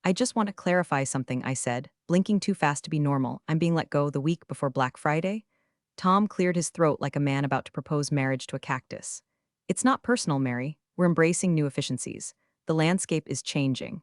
I just want to clarify something, I said, blinking too fast to be normal. I'm being let go the week before Black Friday. Tom cleared his throat like a man about to propose marriage to a cactus. It's not personal, Mary. We're embracing new efficiencies. The landscape is changing.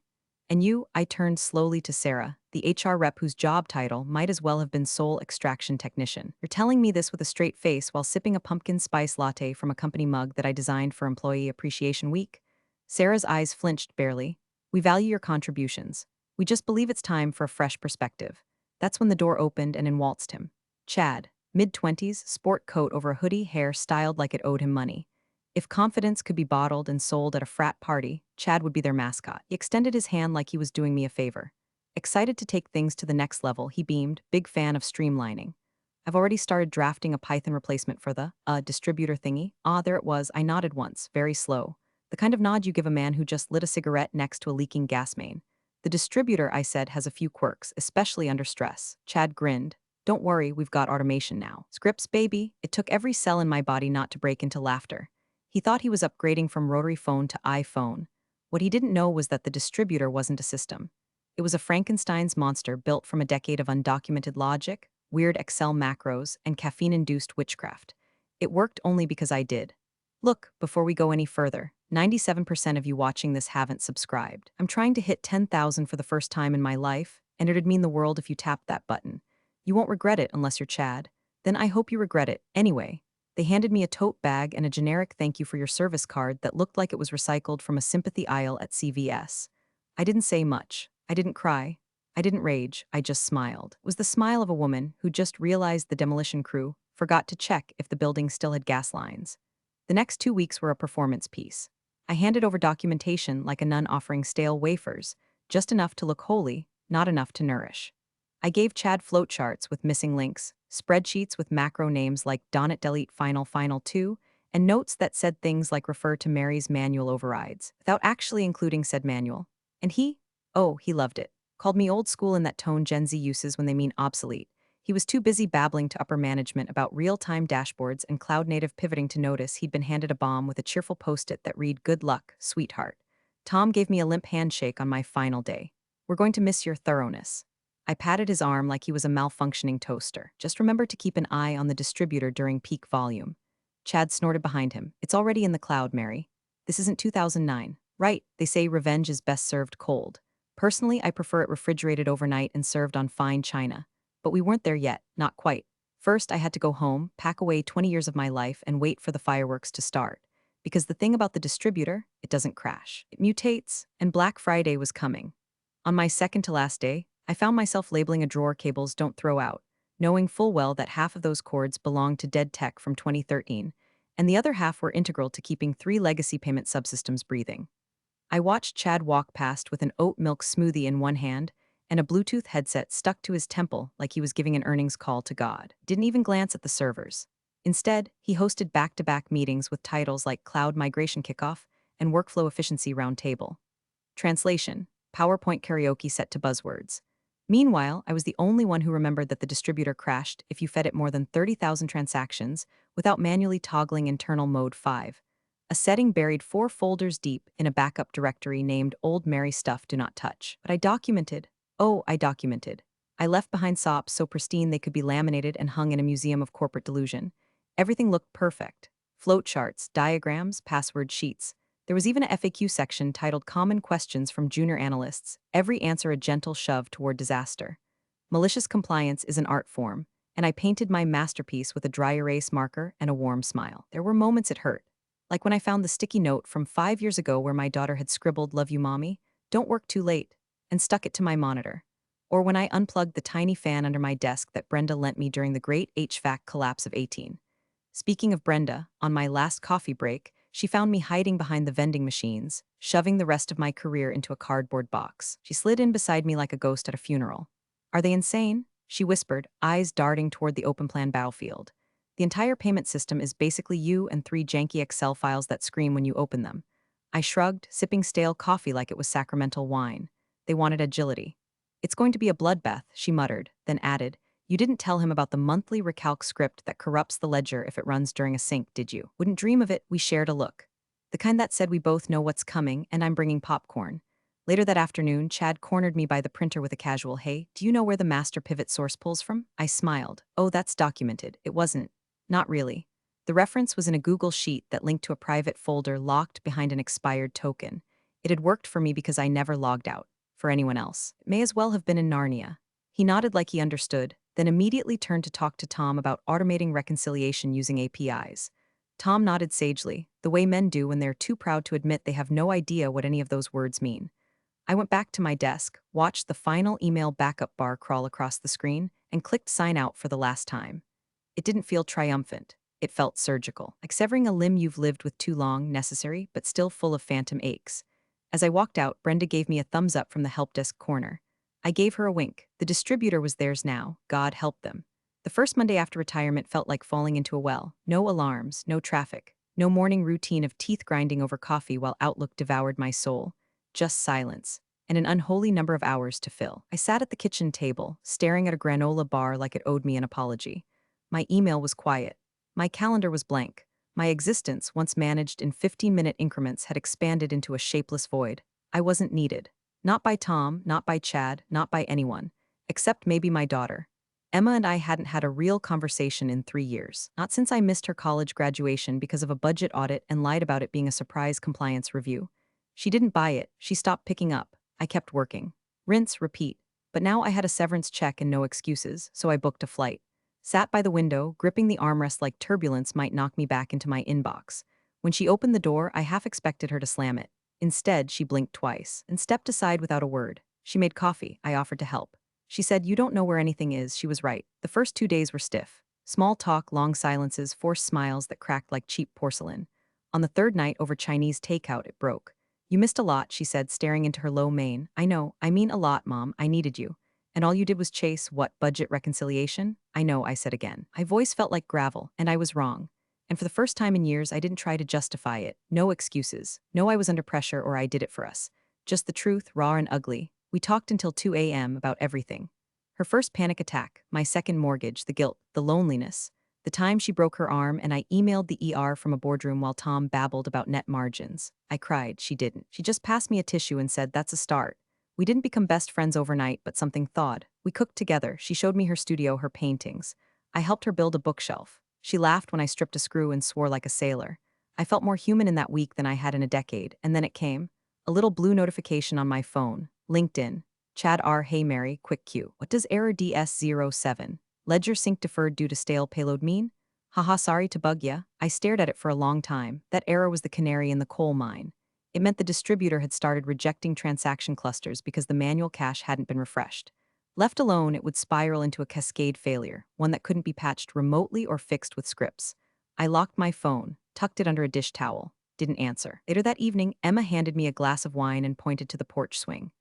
And you, I turned slowly to Sarah, the HR rep whose job title might as well have been sole extraction technician. You're telling me this with a straight face while sipping a pumpkin spice latte from a company mug that I designed for Employee Appreciation Week? Sarah's eyes flinched barely. We value your contributions. We just believe it's time for a fresh perspective. That's when the door opened and in waltzed him. Chad, mid-20s, sport coat over a hoodie, hair styled like it owed him money. If confidence could be bottled and sold at a frat party, Chad would be their mascot. He extended his hand like he was doing me a favor. Excited to take things to the next level, he beamed, big fan of streamlining. I've already started drafting a Python replacement for the, distributor thingy. Ah, there it was. I nodded once, very slow. The kind of nod you give a man who just lit a cigarette next to a leaking gas main. The distributor, I said, has a few quirks, especially under stress. Chad grinned. Don't worry, we've got automation now. Scripts, baby. It took every cell in my body not to break into laughter. He thought he was upgrading from rotary phone to iPhone. What he didn't know was that the distributor wasn't a system. It was a Frankenstein's monster built from a decade of undocumented logic, weird Excel macros, and caffeine-induced witchcraft. It worked only because I did. Look, before we go any further, 97% of you watching this haven't subscribed. I'm trying to hit 10,000 for the first time in my life, and it'd mean the world if you tapped that button. You won't regret it unless you're Chad. Then I hope you regret it. Anyway, they handed me a tote bag and a generic thank you for your service card that looked like it was recycled from a sympathy aisle at CVS. I didn't say much. I didn't cry. I didn't rage. I just smiled. It was the smile of a woman who just realized the demolition crew forgot to check if the building still had gas lines. The next 2 weeks were a performance piece. I handed over documentation like a nun offering stale wafers, just enough to look holy, not enough to nourish. I gave Chad flowcharts with missing links, spreadsheets with macro names like Donut Delete Final 2, and notes that said things like refer to Mary's manual overrides, without actually including said manual. And he loved it. Called me old school in that tone Gen Z uses when they mean obsolete. He was too busy babbling to upper management about real-time dashboards and cloud-native pivoting to notice he'd been handed a bomb with a cheerful post-it that read, "Good luck, sweetheart." Tom gave me a limp handshake on my final day. "We're going to miss your thoroughness." I patted his arm like he was a malfunctioning toaster. "Just remember to keep an eye on the distributor during peak volume." Chad snorted behind him. "It's already in the cloud, Mary. This isn't 2009. Right, they say revenge is best served cold. Personally, I prefer it refrigerated overnight and served on fine china. But we weren't there yet, not quite. First, I had to go home, pack away 20 years of my life, and wait for the fireworks to start. Because the thing about the distributor, it doesn't crash. It mutates, and Black Friday was coming. On my second to last day, I found myself labeling a drawer cables don't throw out, knowing full well that half of those cords belonged to dead tech from 2013, and the other half were integral to keeping 3 legacy payment subsystems breathing. I watched Chad walk past with an oat milk smoothie in one hand and a Bluetooth headset stuck to his temple like he was giving an earnings call to God. Didn't even glance at the servers. Instead, he hosted back-to-back meetings with titles like Cloud Migration Kickoff and Workflow Efficiency Roundtable. Translation: PowerPoint karaoke set to buzzwords. Meanwhile, I was the only one who remembered that the distributor crashed if you fed it more than 30,000 transactions without manually toggling internal mode 5. A setting buried 4 folders deep in a backup directory named Old Mary Stuff Do Not Touch. But I documented. Oh, I documented. I left behind SOPs so pristine they could be laminated and hung in a museum of corporate delusion. Everything looked perfect. Float charts, diagrams, password sheets. There was even a FAQ section titled Common Questions from Junior Analysts, every answer a gentle shove toward disaster. Malicious compliance is an art form, and I painted my masterpiece with a dry erase marker and a warm smile. There were moments it hurt. Like when I found the sticky note from 5 years ago where my daughter had scribbled, "Love you, Mommy, don't work too late," and stuck it to my monitor. Or when I unplugged the tiny fan under my desk that Brenda lent me during the great HVAC collapse of 18. Speaking of Brenda, on my last coffee break, she found me hiding behind the vending machines, shoving the rest of my career into a cardboard box. She slid in beside me like a ghost at a funeral. "Are they insane?" she whispered, eyes darting toward the open plan battlefield. "The entire payment system is basically you and 3 janky Excel files that scream when you open them." I shrugged, sipping stale coffee like it was sacramental wine. They wanted agility. "It's going to be a bloodbath," she muttered, then added, "You didn't tell him about the monthly recalc script that corrupts the ledger if it runs during a sync, did you?" "Wouldn't dream of it." We shared a look. The kind that said we both know what's coming and I'm bringing popcorn. Later that afternoon, Chad cornered me by the printer with a casual, "Hey, do you know where the master pivot source pulls from?" I smiled. "Oh, that's documented." It wasn't. Not really. The reference was in a Google Sheet that linked to a private folder locked behind an expired token. It had worked for me because I never logged out. For anyone else, it may as well have been in Narnia. He nodded like he understood, then immediately turned to talk to Tom about automating reconciliation using APIs. Tom nodded sagely, the way men do when they're too proud to admit they have no idea what any of those words mean. I went back to my desk, watched the final email backup bar crawl across the screen, and clicked sign out for the last time. It didn't feel triumphant. It felt surgical, like severing a limb you've lived with too long, necessary, but still full of phantom aches. As I walked out, Brenda gave me a thumbs up from the help desk corner. I gave her a wink. The distributor was theirs now. God help them. The first Monday after retirement felt like falling into a well. No alarms, no traffic, no morning routine of teeth grinding over coffee while Outlook devoured my soul. Just silence, and an unholy number of hours to fill. I sat at the kitchen table, staring at a granola bar like it owed me an apology. My email was quiet. My calendar was blank. My existence, once managed in 15-minute increments, had expanded into a shapeless void. I wasn't needed. Not by Tom, not by Chad, not by anyone. Except maybe my daughter. Emma and I hadn't had a real conversation in 3 years. Not since I missed her college graduation because of a budget audit and lied about it being a surprise compliance review. She didn't buy it. She stopped picking up. I kept working. Rinse, repeat. But now I had a severance check and no excuses, so I booked a flight. Sat by the window, gripping the armrest like turbulence might knock me back into my inbox. When she opened the door, I half expected her to slam it. Instead, she blinked twice and stepped aside without a word. She made coffee. I offered to help. She said, "You don't know where anything is." She was right. The first 2 days were stiff. Small talk, long silences, forced smiles that cracked like cheap porcelain. On the third night, over Chinese takeout, it broke. "You missed a lot," she said, staring into her low mane. "I know. I mean a lot, Mom. I needed you. And all you did was chase, what, budget reconciliation?" "I know," I said again. My voice felt like gravel, and I was wrong. And for the first time in years, I didn't try to justify it. No excuses. No, I was under pressure or I did it for us. Just the truth, raw and ugly. We talked until 2 a.m. about everything. Her first panic attack, my second mortgage, the guilt, the loneliness. The time she broke her arm and I emailed the ER from a boardroom while Tom babbled about net margins. I cried. She didn't. She just passed me a tissue and said, "That's a start." We didn't become best friends overnight, but something thawed. We cooked together. She showed me her studio, her paintings. I helped her build a bookshelf. She laughed when I stripped a screw and swore like a sailor. I felt more human in that week than I had in a decade, and then it came. A little blue notification on my phone. LinkedIn. Chad R. Hey Mary, quick Q. What does error DS07? Ledger sync deferred due to stale payload mean? Haha, sorry to bug ya. I stared at it for a long time. That error was the canary in the coal mine. It meant the distributor had started rejecting transaction clusters because the manual cache hadn't been refreshed. Left alone, it would spiral into a cascade failure, one that couldn't be patched remotely or fixed with scripts. I locked my phone, tucked it under a dish towel. Didn't answer. Later that evening, Emma handed me a glass of wine and pointed to the porch swing.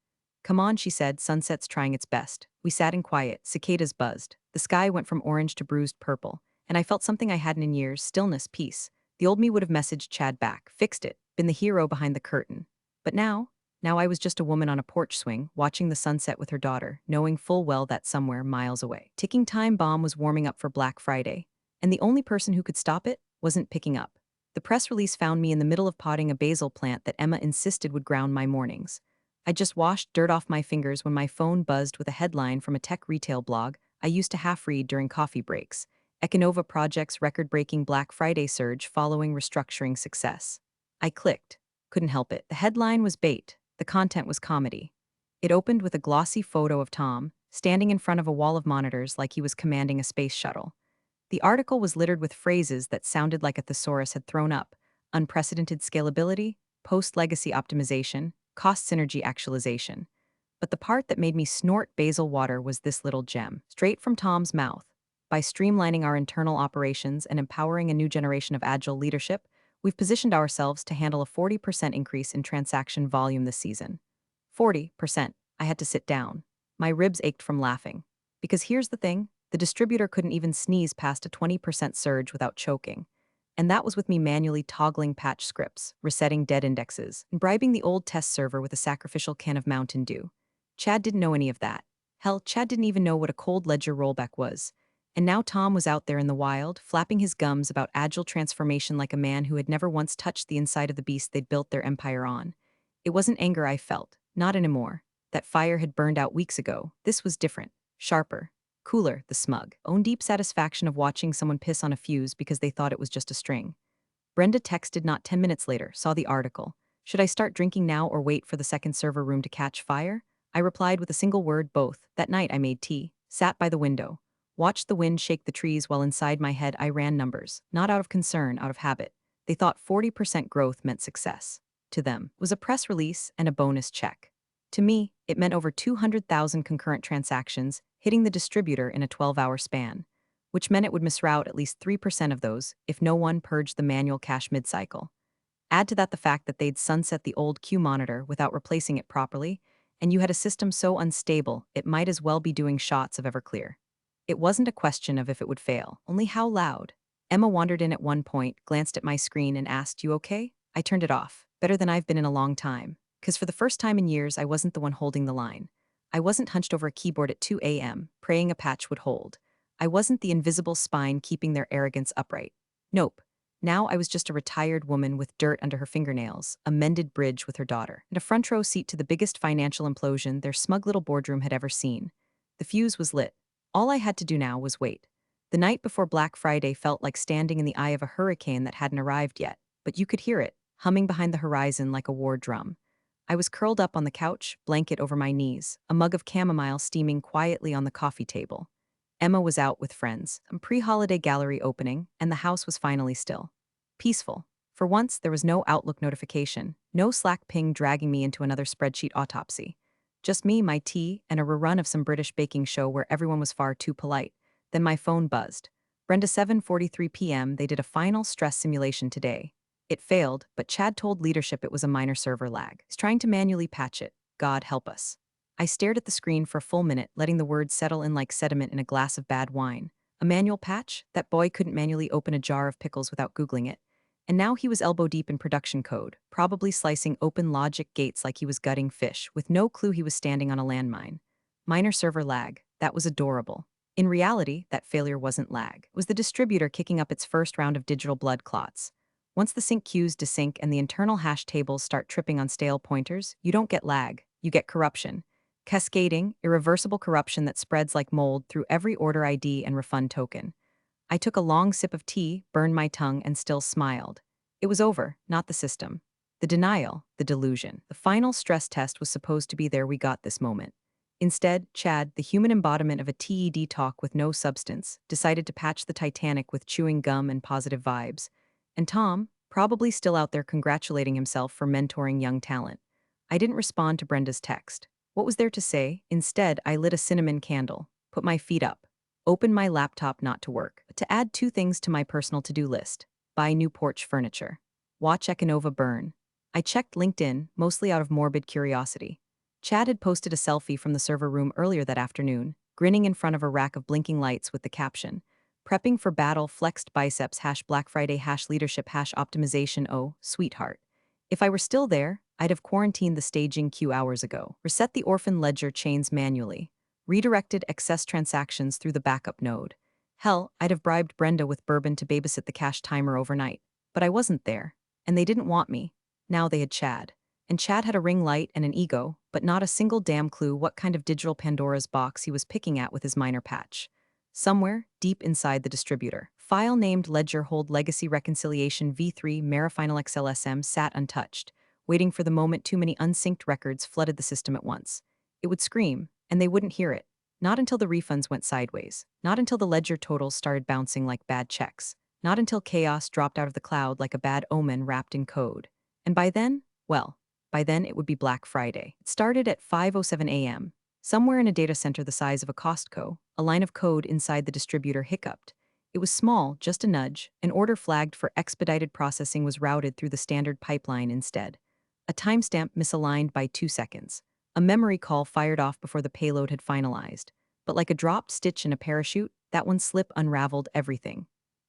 "Come on," she said, "sunset's trying its best." We sat in quiet, cicadas buzzed. The sky went from orange to bruised purple, and I felt something I hadn't in years, stillness, peace. The old me would have messaged Chad back, fixed it, been the hero behind the curtain. But now I was just a woman on a porch swing, watching the sunset with her daughter, knowing full well that somewhere miles away. Ticking time bomb was warming up for Black Friday, and the only person who could stop it wasn't picking up. The press release found me in the middle of potting a basil plant that Emma insisted would ground my mornings. I just washed dirt off my fingers when my phone buzzed with a headline from a tech retail blog I used to half read during coffee breaks. Econova Project's record-breaking Black Friday surge following restructuring success. I clicked. Couldn't help it. The headline was bait. The content was comedy. It opened with a glossy photo of Tom, standing in front of a wall of monitors like he was commanding a space shuttle. The article was littered with phrases that sounded like a thesaurus had thrown up: unprecedented scalability, post-legacy optimization, cost synergy actualization. But the part that made me snort basil water was this little gem, straight from Tom's mouth. By streamlining our internal operations and empowering a new generation of agile leadership, we've positioned ourselves to handle a 40% increase in transaction volume this season. 40%. I had to sit down. My ribs ached from laughing. Because here's the thing, the distributor couldn't even sneeze past a 20% surge without choking. And that was with me manually toggling patch scripts, resetting dead indexes, and bribing the old test server with a sacrificial can of Mountain Dew. Chad didn't know any of that. Hell, Chad didn't even know what a cold ledger rollback was. And now Tom was out there in the wild, flapping his gums about agile transformation like a man who had never once touched the inside of the beast they'd built their empire on. It wasn't anger I felt. Not anymore. That fire had burned out weeks ago. This was different. Sharper. Cooler, the smug. Own deep satisfaction of watching someone piss on a fuse because they thought it was just a string. Brenda texted not 10 minutes later, saw the article. Should I start drinking now or wait for the second server room to catch fire? I replied with a single word, both. That night I made tea, sat by the window, watched the wind shake the trees while inside my head I ran numbers, not out of concern, out of habit. They thought 40% growth meant success. To them, it was a press release and a bonus check. To me, it meant over 200,000 concurrent transactions hitting the distributor in a 12-hour span, which meant it would misroute at least 3% of those if no one purged the manual cache mid-cycle. Add to that the fact that they'd sunset the old Q monitor without replacing it properly, and you had a system so unstable it might as well be doing shots of Everclear. It wasn't a question of if it would fail, only how loud. Emma wandered in at one point, glanced at my screen and asked, "You okay?" I turned it off, better than I've been in a long time, because for the first time in years I wasn't the one holding the line. I wasn't hunched over a keyboard at 2 a.m., praying a patch would hold. I wasn't the invisible spine keeping their arrogance upright. Nope. Now I was just a retired woman with dirt under her fingernails, a mended bridge with her daughter, and a front row seat to the biggest financial implosion their smug little boardroom had ever seen. The fuse was lit. All I had to do now was wait. The night before Black Friday felt like standing in the eye of a hurricane that hadn't arrived yet, but you could hear it, humming behind the horizon like a war drum. I was curled up on the couch, blanket over my knees, a mug of chamomile steaming quietly on the coffee table. Emma was out with friends, a pre-holiday gallery opening, and the house was finally still. Peaceful. For once, there was no Outlook notification, no Slack ping dragging me into another spreadsheet autopsy. Just me, my tea, and a rerun of some British baking show where everyone was far too polite. Then my phone buzzed. Brenda, 7:43 p.m., they did a final stress simulation today. It failed, but Chad told leadership it was a minor server lag. He's trying to manually patch it. God help us. I stared at the screen for a full minute, letting the words settle in like sediment in a glass of bad wine. A manual patch? That boy couldn't manually open a jar of pickles without Googling it. And now he was elbow deep in production code, probably slicing open logic gates like he was gutting fish, with no clue he was standing on a landmine. Minor server lag. That was adorable. In reality, that failure wasn't lag. It was the distributor kicking up its first round of digital blood clots. Once the sync queues desync and the internal hash tables start tripping on stale pointers, you don't get lag, you get corruption. Cascading, irreversible corruption that spreads like mold through every order ID and refund token. I took a long sip of tea, burned my tongue, and still smiled. It was over, not the system. The denial, the delusion. The final stress test was supposed to be there. We got this moment. Instead, Chad, the human embodiment of a TED talk with no substance, decided to patch the Titanic with chewing gum and positive vibes. And Tom, probably still out there congratulating himself for mentoring young talent. I didn't respond to Brenda's text. What was there to say? Instead, I lit a cinnamon candle, put my feet up, opened my laptop not to work, but to add 2 things to my personal to-do list. Buy new porch furniture. Watch Econova burn. I checked LinkedIn, mostly out of morbid curiosity. Chad had posted a selfie from the server room earlier that afternoon, grinning in front of a rack of blinking lights with the caption, "Prepping for battle, flexed biceps, #Black Friday, #leadership, #optimization, oh, sweetheart." If I were still there, I'd have quarantined the staging queue hours ago, reset the orphan ledger chains manually, redirected excess transactions through the backup node. Hell, I'd have bribed Brenda with bourbon to babysit the cash timer overnight. But I wasn't there, and they didn't want me. Now they had Chad. And Chad had a ring light and an ego, but not a single damn clue what kind of digital Pandora's box he was picking at with his minor patch. Somewhere, deep inside the distributor, file named Ledger Hold Legacy Reconciliation V3 Marafinal XLSM sat untouched, waiting for the moment too many unsynced records flooded the system at once. It would scream, and they wouldn't hear it. Not until the refunds went sideways. Not until the ledger totals started bouncing like bad checks. Not until chaos dropped out of the cloud like a bad omen wrapped in code. And by then, well, by then it would be Black Friday. It started at 5:07 a.m. Somewhere in a data center the size of a Costco, a line of code inside the distributor hiccuped. It was small, just a nudge. An order flagged for expedited processing was routed through the standard pipeline instead. A timestamp misaligned by 2 seconds. A memory call fired off before the payload had finalized. But like a dropped stitch in a parachute, that one slip unraveled everything.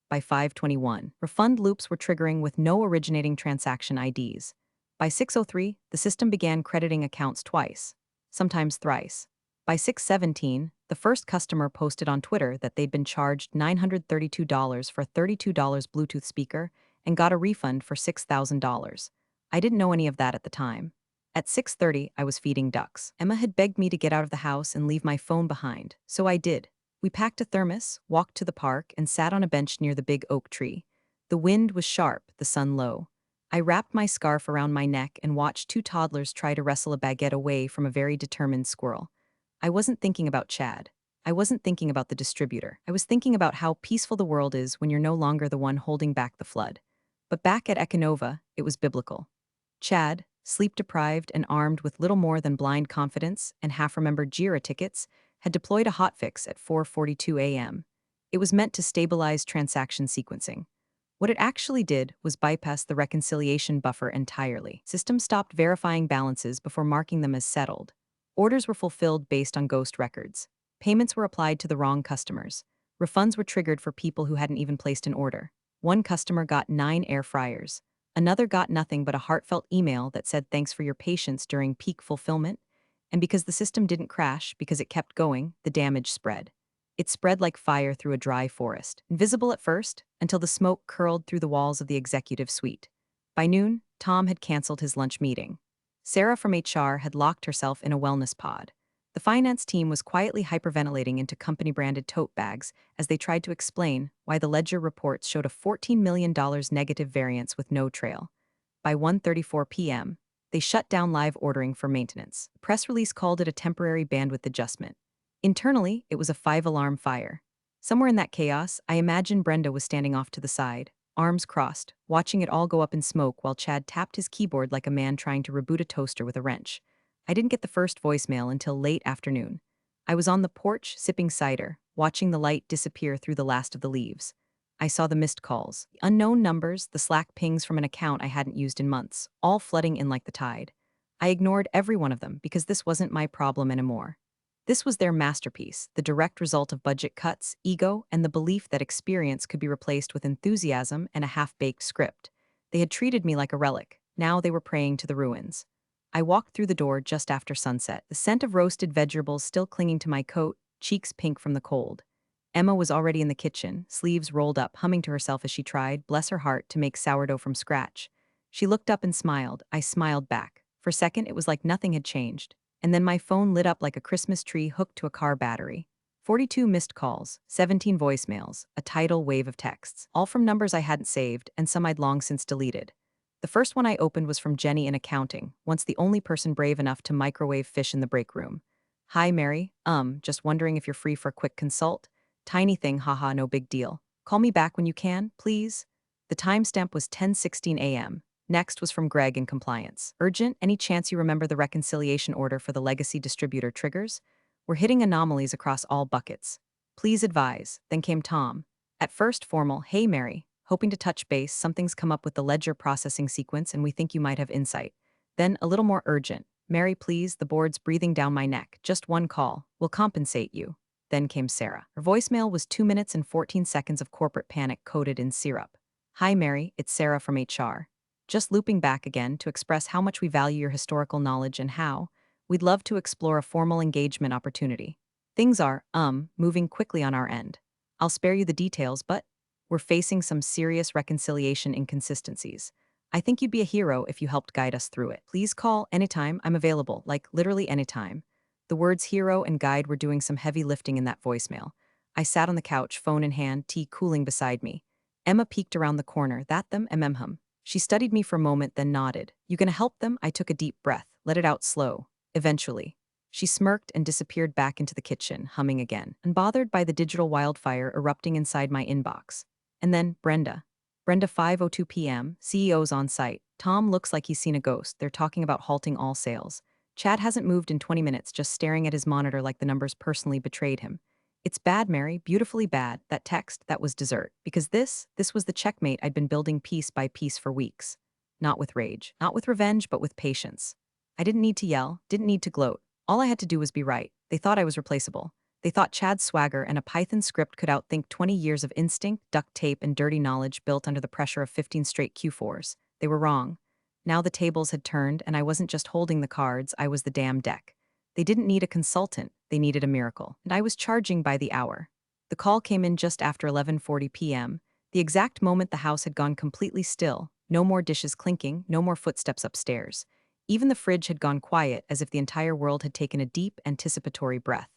By 5:21, refund loops were triggering with no originating transaction IDs. By 6:03, the system began crediting accounts twice, sometimes thrice. By 6:17, the first customer posted on Twitter that they'd been charged $932 for a $32 Bluetooth speaker and got a refund for $6,000. I didn't know any of that at the time. At 6:30, I was feeding ducks. Emma had begged me to get out of the house and leave my phone behind, so I did. We packed a thermos, walked to the park, and sat on a bench near the big oak tree. The wind was sharp, the sun low. I wrapped my scarf around my neck and watched two toddlers try to wrestle a baguette away from a very determined squirrel. I wasn't thinking about Chad. I wasn't thinking about the distributor. I was thinking about how peaceful the world is when you're no longer the one holding back the flood. But back at Econova, it was biblical. Chad, sleep-deprived and armed with little more than blind confidence and half-remembered JIRA tickets, had deployed a hotfix at 4:42 a.m. It was meant to stabilize transaction sequencing. What it actually did was bypass the reconciliation buffer entirely. System stopped verifying balances before marking them as settled. Orders were fulfilled based on ghost records. Payments were applied to the wrong customers. Refunds were triggered for people who hadn't even placed an order. One customer got 9 air fryers. Another got nothing but a heartfelt email that said thanks for your patience during peak fulfillment. And because the system didn't crash because it kept going, the damage spread. It spread like fire through a dry forest, invisible at first, until the smoke curled through the walls of the executive suite. By noon, Tom had canceled his lunch meeting. Sarah from HR had locked herself in a wellness pod. The finance team was quietly hyperventilating into company-branded tote bags as they tried to explain why the ledger reports showed a $14 million negative variance with no trail. By 1:34 p.m., they shut down live ordering for maintenance. The press release called it a temporary bandwidth adjustment. Internally, it was a 5-alarm fire. Somewhere in that chaos, I imagine Brenda was standing off to the side, arms crossed, watching it all go up in smoke while Chad tapped his keyboard like a man trying to reboot a toaster with a wrench. I didn't get the first voicemail until late afternoon. I was on the porch, sipping cider, watching the light disappear through the last of the leaves. I saw the missed calls, the unknown numbers, the Slack pings from an account I hadn't used in months, all flooding in like the tide. I ignored every one of them because this wasn't my problem anymore. This was their masterpiece, the direct result of budget cuts, ego, and the belief that experience could be replaced with enthusiasm and a half-baked script. They had treated me like a relic. Now they were praying to the ruins. I walked through the door just after sunset, the scent of roasted vegetables still clinging to my coat, cheeks pink from the cold. Emma was already in the kitchen, sleeves rolled up, humming to herself as she tried, bless her heart, to make sourdough from scratch. She looked up and smiled. I smiled back. For a second, it was like nothing had changed. And then my phone lit up like a Christmas tree hooked to a car battery. 42 missed calls, 17 voicemails, a tidal wave of texts, all from numbers I hadn't saved and some I'd long since deleted. The first one I opened was from Jenny in accounting, once the only person brave enough to microwave fish in the break room. Hi, Mary. Just wondering if you're free for a quick consult? Tiny thing, haha, no big deal. Call me back when you can, please. The timestamp was 10:16 a.m. Next was from Greg in compliance. Urgent, any chance you remember the reconciliation order for the legacy distributor triggers? We're hitting anomalies across all buckets. Please advise. Then came Tom. At first formal, hey Mary, hoping to touch base, something's come up with the ledger processing sequence and we think you might have insight. Then a little more urgent. Mary, please, the board's breathing down my neck. Just one call. We'll compensate you. Then came Sarah. Her voicemail was 2 minutes and 14 seconds of corporate panic coded in syrup. Hi Mary, it's Sarah from HR. Just looping back again to express how much we value your historical knowledge and how we'd love to explore a formal engagement opportunity. Things are, moving quickly on our end. I'll spare you the details, but we're facing some serious reconciliation inconsistencies. I think you'd be a hero if you helped guide us through it. Please call anytime, I'm available, like literally anytime. The words hero and guide were doing some heavy lifting in that voicemail. I sat on the couch, phone in hand, tea cooling beside me. Emma peeked around the corner, that them, hum. She studied me for a moment, then nodded. You gonna help them? I took a deep breath, let it out slow. Eventually. She smirked and disappeared back into the kitchen, humming again, unbothered by the digital wildfire erupting inside my inbox. And then, Brenda. Brenda 5:02 p.m., CEO's on site. Tom looks like he's seen a ghost. They're talking about halting all sales. Chad hasn't moved in 20 minutes, just staring at his monitor like the numbers personally betrayed him. It's bad, Mary, beautifully bad. That text, that was dessert. Because this was the checkmate I'd been building piece by piece for weeks. Not with rage, not with revenge, but with patience. I didn't need to yell, didn't need to gloat. All I had to do was be right. They thought I was replaceable. They thought Chad's swagger and a Python script could outthink 20 years of instinct, duct tape, and dirty knowledge built under the pressure of 15 straight Q4s. They were wrong. Now the tables had turned, and I wasn't just holding the cards, I was the damn deck. They didn't need a consultant, they needed a miracle, and I was charging by the hour. The call came in just after 11:40 p.m., the exact moment the house had gone completely still, no more dishes clinking, no more footsteps upstairs. Even the fridge had gone quiet, as if the entire world had taken a deep, anticipatory breath.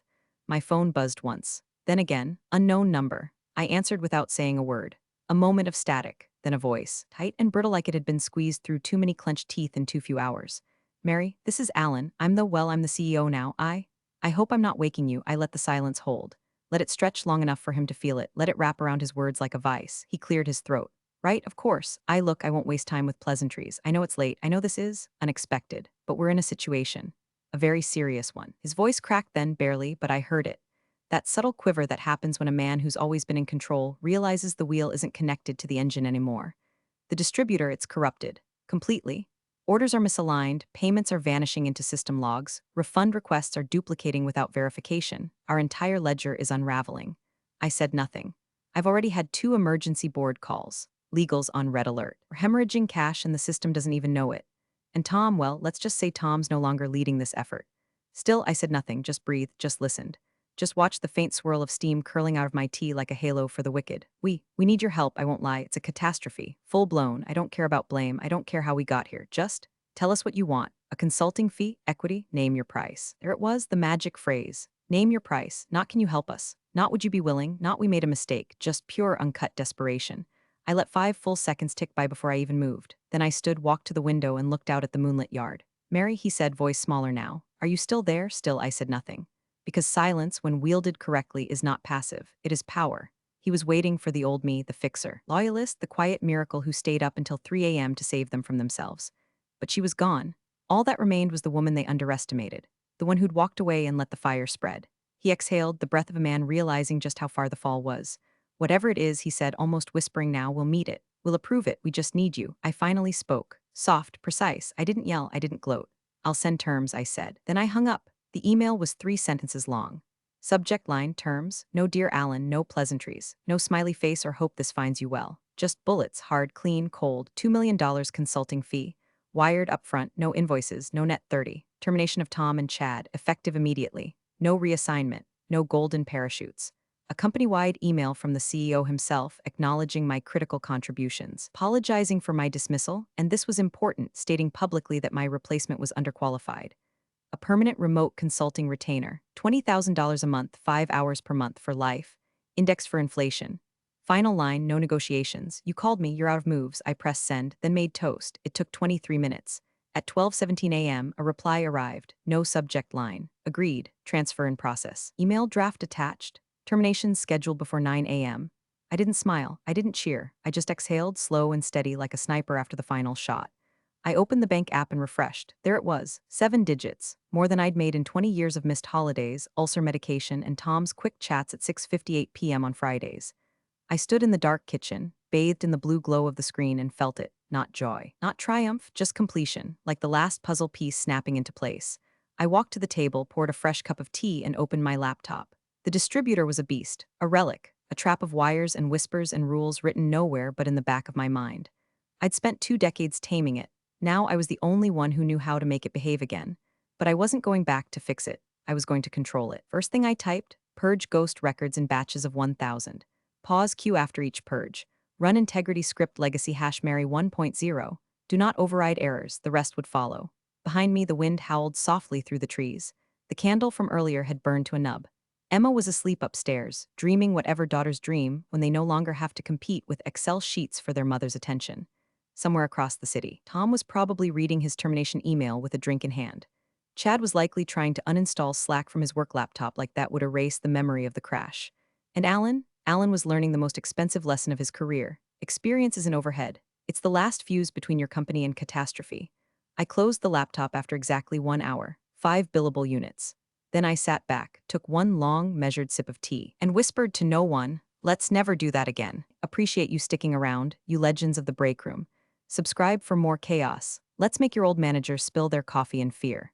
My phone buzzed once. Then again, unknown number. I answered without saying a word. A moment of static, then a voice, tight and brittle like it had been squeezed through too many clenched teeth in too few hours. Mary, this is Alan. I'm the CEO now. I hope I'm not waking you. I let the silence hold. Let it stretch long enough for him to feel it. Let it wrap around his words like a vice. He cleared his throat. Right, of course. I won't waste time with pleasantries. I know it's late. I know this is unexpected. But we're in a situation. A very serious one. His voice cracked then, barely, but I heard it. That subtle quiver that happens when a man who's always been in control realizes the wheel isn't connected to the engine anymore. The distributor, it's corrupted. Completely. Orders are misaligned, payments are vanishing into system logs, refund requests are duplicating without verification. Our entire ledger is unraveling. I said nothing. I've already had 2 emergency board calls. Legal's on red alert. We're hemorrhaging cash and the system doesn't even know it. And Tom, well, let's just say Tom's no longer leading this effort. Still, I said nothing, just breathed, just listened. Just watched the faint swirl of steam curling out of my tea like a halo for the wicked. We need your help, I won't lie. It's a catastrophe. Full blown. I don't care about blame. I don't care how we got here. Just tell us what you want. A consulting fee, equity, name your price. There it was, the magic phrase. Name your price. Not can you help us. Not would you be willing. Not we made a mistake. Just pure uncut desperation. I let 5 full seconds tick by before I even moved. Then I stood, walked to the window, and looked out at the moonlit yard. Mary, he said, voice smaller now. Are you still there? Still, I said nothing. Because silence, when wielded correctly, is not passive. It is power. He was waiting for the old me, the fixer. Loyalist, the quiet miracle who stayed up until 3 a.m. to save them from themselves. But she was gone. All that remained was the woman they underestimated. The one who'd walked away and let the fire spread. He exhaled, the breath of a man realizing just how far the fall was. Whatever it is, he said, almost whispering now, we'll meet it. We'll approve it. We just need you. I finally spoke. Soft, precise. I didn't yell. I didn't gloat. I'll send terms, I said. Then I hung up. The email was 3 sentences long. Subject line, terms, no dear Alan, no pleasantries, no smiley face or hope this finds you well. Just bullets, hard, clean, cold, $2 million consulting fee. Wired upfront, no invoices, no net 30. Termination of Tom and Chad, effective immediately. No reassignment, no golden parachutes. A company-wide email from the CEO himself acknowledging my critical contributions, apologizing for my dismissal, and this was important, stating publicly that my replacement was underqualified. A permanent remote consulting retainer, $20,000 a month, 5 hours per month for life, indexed for inflation. Final line, no negotiations. You called me, you're out of moves. I pressed send, then made toast. It took 23 minutes. At 12:17 a.m., a reply arrived. No subject line. Agreed. Transfer in process. Email draft attached. Termination scheduled before 9 a.m. I didn't smile. I didn't cheer. I just exhaled, slow and steady like a sniper after the final shot. I opened the bank app and refreshed. There it was, 7 digits, more than I'd made in 20 years of missed holidays, ulcer medication, and Tom's quick chats at 6:58 p.m. on Fridays. I stood in the dark kitchen, bathed in the blue glow of the screen, and felt it. Not joy, not triumph, just completion, like the last puzzle piece snapping into place. I walked to the table, poured a fresh cup of tea, and opened my laptop. The distributor was a beast, a relic, a trap of wires and whispers and rules written nowhere but in the back of my mind. I'd spent 2 decades taming it. Now I was the only one who knew how to make it behave again. But I wasn't going back to fix it. I was going to control it. First thing I typed, purge ghost records in batches of 1,000. Pause queue after each purge. Run integrity script legacy hash Mary 1.0. Do not override errors, the rest would follow. Behind me, the wind howled softly through the trees. The candle from earlier had burned to a nub. Emma was asleep upstairs, dreaming whatever daughters dream when they no longer have to compete with Excel sheets for their mother's attention. Somewhere across the city, Tom was probably reading his termination email with a drink in hand. Chad was likely trying to uninstall Slack from his work laptop like that would erase the memory of the crash. And Alan was learning the most expensive lesson of his career. Experience is an overhead. It's the last fuse between your company and catastrophe. I closed the laptop after exactly 1 hour, 5 billable units. Then I sat back, took one long, measured sip of tea, and whispered to no one, let's never do that again. Appreciate you sticking around, you legends of the break room. Subscribe for more chaos. Let's make your old managers spill their coffee in fear.